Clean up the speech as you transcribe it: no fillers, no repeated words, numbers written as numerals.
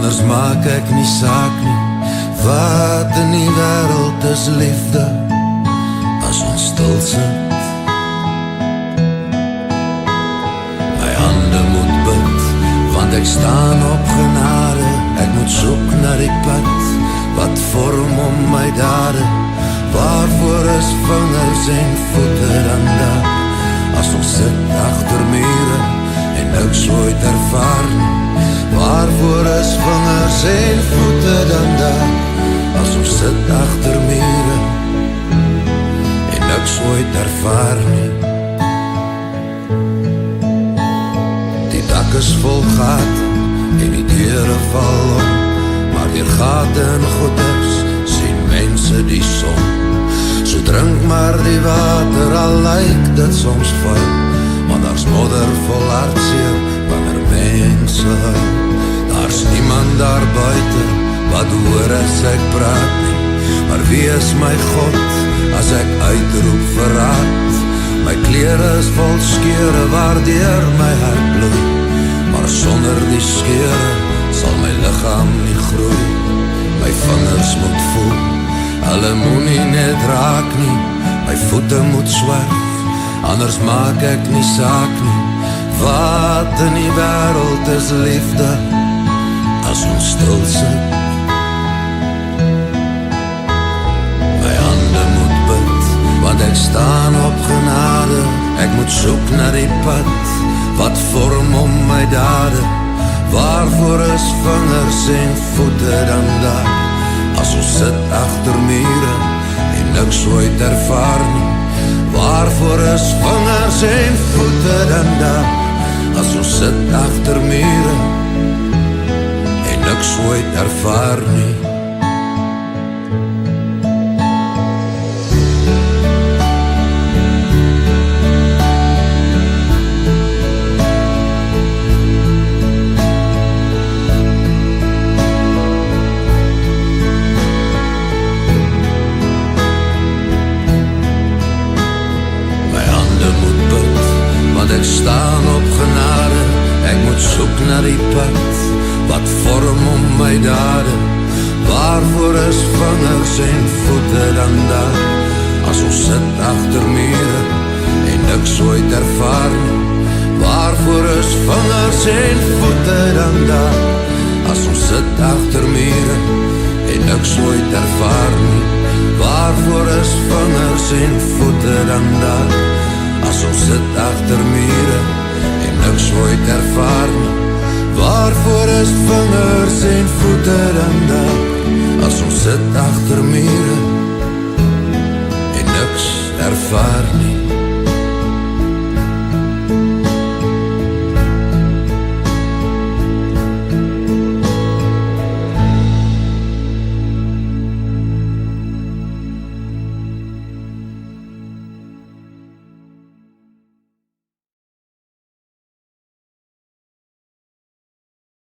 Anders maak ek nie saak nie. Wat in die wêreld is liefde as ons stil sit? My hande moet bid, want ek staan op genade. Ek moet soek na die pad wat vorm om my dade. Waarvoor is vingers en voete dan daar? As ons sit agter mure en niks ooit ervaar nie. Waarvoor is vingers en voete dan daar? As ons sit agter mure en niks ooit ervaar nie. Die dak is vol gate en die deure val om, maar deur gate en goeders sien mense die son. So drink maar die water, al lyk dit soms vuil, maar daar's modder vol hartseer wanneer mense huil. Daar's niemand daar buite wat hoor as ek praat nie, maar wie is my God as ek uitroep verraad? My klere is vol skeure waardeur my hart bloei, maar sonder die skeure sal my liggaam nie groei. My vingers moet voel, hulle moet nie net raak nie. My voete moet swerf, anders maak ek nie saak nie. Wat in die wêreld is liefde as ons stil sit? My hande moet bid, want ek staan op genade. Ek moet soek na die pad wat vorm om my dade. Waarvoor is vingers en voete dan daar? As ons sit agter mure en niks ooit ervaar nie. Waarvoor is vingers en voete dan daar? As ons sit agter mure en niks ooit ervaar nie. Ek staan op genade, ek moet soek na die pad wat vorm om my dade. Waarvoor is vingers en voete dan daar? As ons sit agter mure en niks ooit ervaar nie. Waarvoor is vingers en voete dan daar? As ons sit agter mure en niks ooit ervaar nie. Waarvoor is vingers en voete dan daar? As ons sit agter mure en niks ooit ervaar nie. Waarvoor is vingers en voete dan daar? As ons sit agter mure en niks ervaar nie.